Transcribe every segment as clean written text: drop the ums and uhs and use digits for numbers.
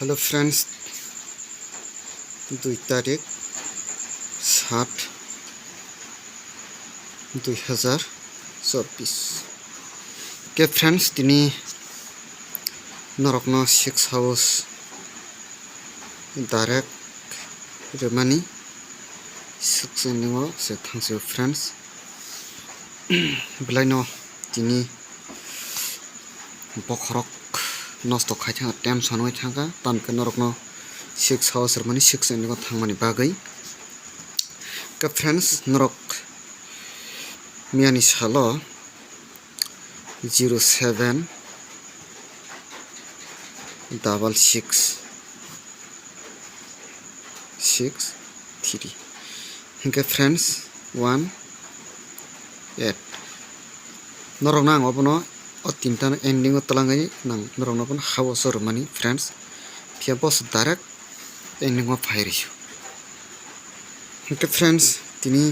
Hello friends 2 तारिख 7/2024 के friends दिनै नरकनो 6 हाउस डायरेक्ट रेमानि सुक्सनिङो से थांसो फ्रेंड्स ब्लाइनो दिनै बखरक नष्ट खायथाङा टाइम सानबाय थाङा तानके नरकनो 6 हाउस रेमानि सुक्सनिङो थांमानि बागै के फ्रेंड्स नरक मियानि सालो 076663 हिंके फ्रेंड्स 18 नरक नांग अपनो o tinta ending o talangai nang norong pun hawas mani friends pia boss direct ending o phairisu ke friends tini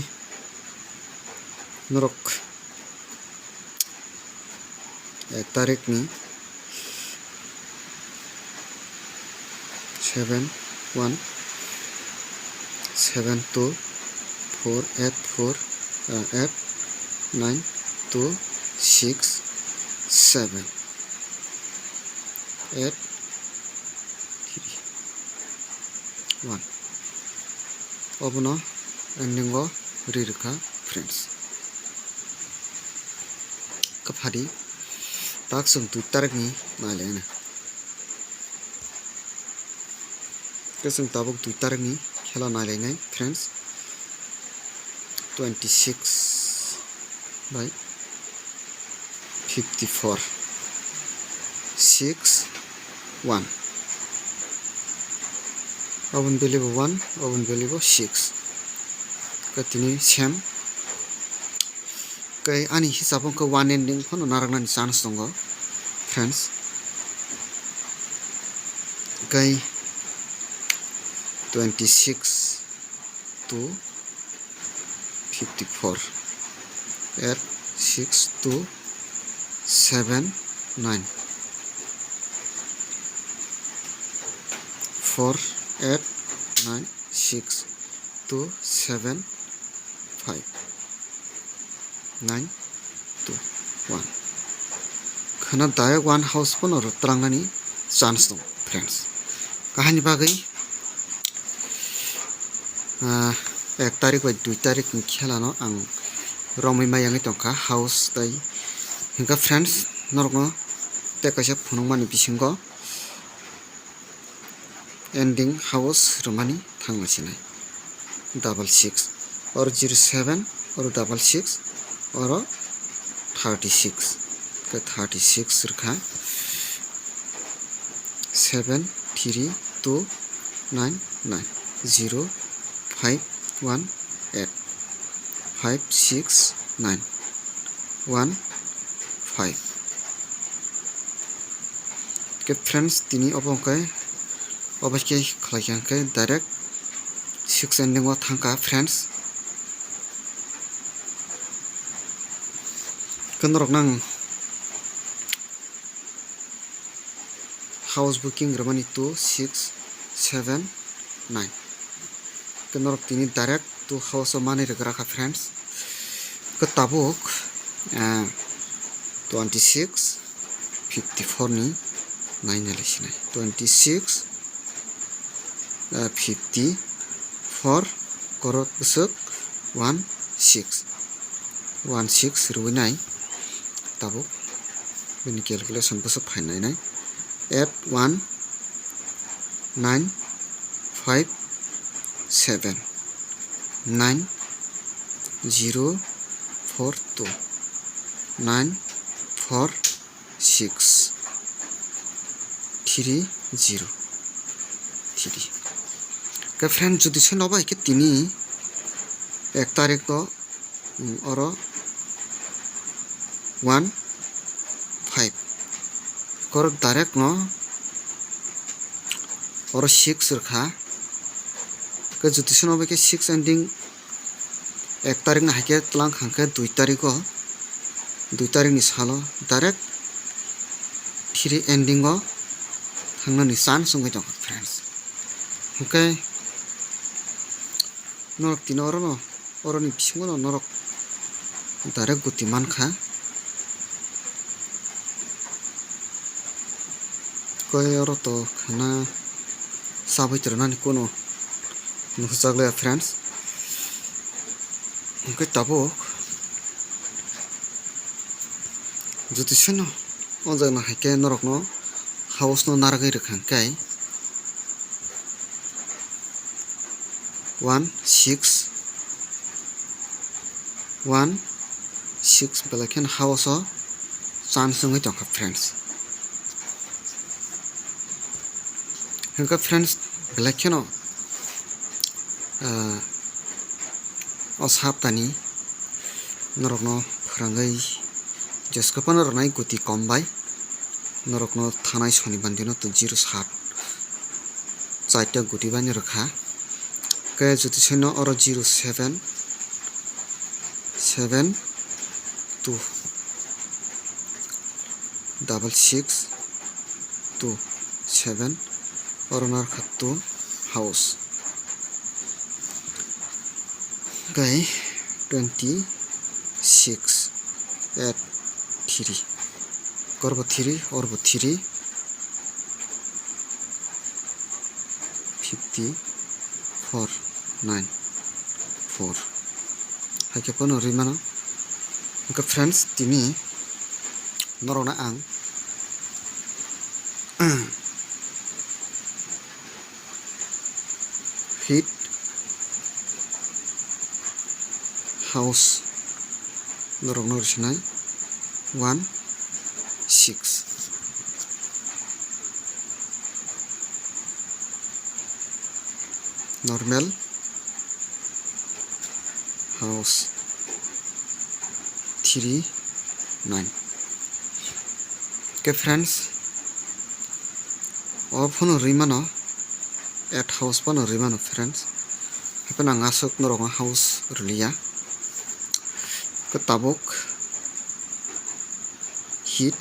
norok 1 tarik ni 7 obono ending o rirka friends kapadi tak sum 2 tarik ni nalena kesum tabuk 2 tarik ni khela nalena friends 26/54 6-1 oven value 1 oven value 6 katini sem kai ani hisabon ko 1 ending phono naragna chance dongo friends kai 26/54 at 6-2-7-9 4-8-9-6-2-7-5-9-2-1 khana dayak 1 house pono trangnani chance dong friends kahani bagai 1 tarik bai 2 tarik ni khelano ang romai mayangi tongka house dai hinga friends norgo tekaisa phunungmani bisingo ending house romani thangmasinai 66 or 07 or 66 or 36 ke 36 rkha 73291056915 ke friends tini obongkai obaskai khlaikyangkai direct 6 ending o thangka friends kanrok nang house booking ramani 2-6-7-9 kanrok tini direct 2 house o mani raka friends ketabuk 26/54 ni nainalisinai 26/54 korot besuk 16 ruinai tabuk ini calculation besuk phainai nai 819579042 94630 ke friend jodi sonoba ke tini 1 tarik ko oro 1-5 korok direct no oro 6 rkha ke jodi sonoba ke 6 ending 1 tarik na hake tlang khangke 2 tarik o 2 tarik ni salo direct 3 ending o थांनानै chance wngoi tongkha friends hingke norok tini oroni bisingo no norok direct guti mankha koi oro to khana sabai tornani kono nukhjaglaya friends hingke tabuk juti no o jagna haike norok no house no naragoi rwkha hingke 1 6 belai kheno house o chance wngoi tongkha friends hingke friends belai kheno o saptani norok no phwrangoi jeskapano rwnai guti kom bai norok no thanai soni bandi no to 0-7 4ta guti bai rwkha ke juti no oro 0-7 7 2 6 2 7 oro narkha 2 house kai 26 8 3 korbo 3 orbo 3 54 9 4 haike pono rimano hingke friends tini norokna ang hit house norok no rwswnai 1 6 normal house 3 9 ke friends o phono rimano 8 house pono rimano friends hapen ang asok norok house rwliya ke tabuk hit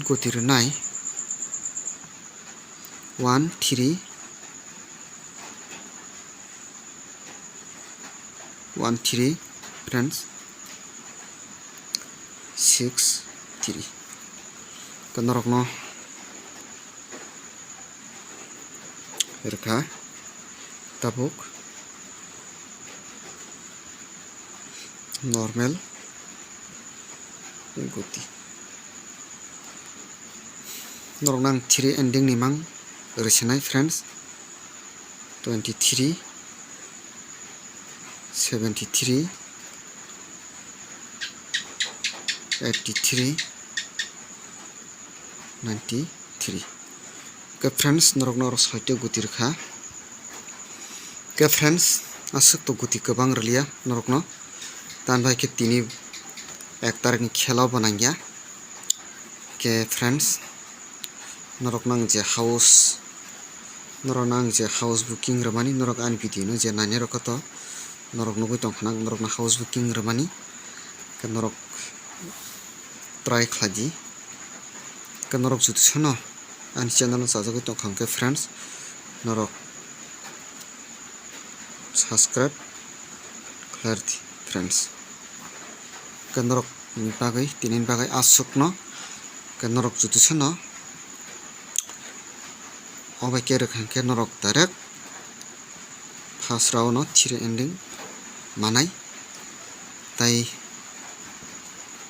guti rwnai 1 3 friends 6 3 ke norok no rwkha tabuk normal guti norok nang 3 ending ni mang rwswnai friends 23 73 83 93 ke friends norok no 6ta guti rwkha ke friends asok to guti kwbang rwliya norok no tan bai ke tini 1 tarik ni khela bo nangya ke friends norok nang je house booking rwmani norok ani video no je nani rokoto norok nugui tongkha norok na house booking rwmani ke norok try khladi ke norok juti sono ani channel no chajagoi tongkha ke friends norok subscribe khalardi friends ke norok ni bagui tini bagui asok no ke norok juti sono obai ke rwkha ke norok direct first round no 3 ending manai tai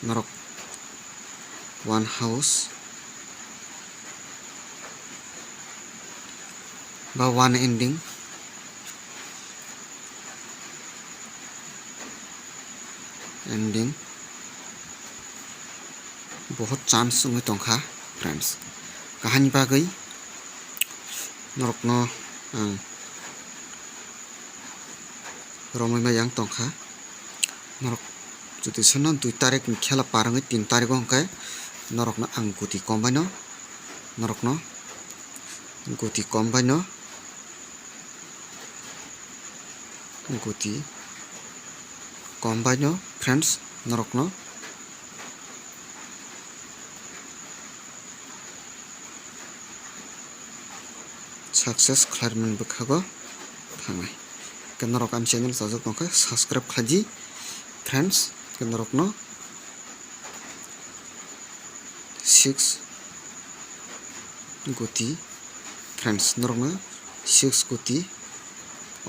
norok 1 house ba 1 ending बहुत chance wngoi tongkha friends kahani bagui norok no ang romoi mayang tongkha norok jodi sono 2 tarik ni khela parangoi 3 tarik hingke norok no ang guti kombai no norok no guti kombai no friends norok no success khlairman bukhago thangnai norok am channel sajak tongkha subscribe khaji friends norok no 6 goti friends norok no 6 goti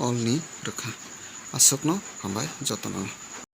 all ni rwkha asok no hambai jotono.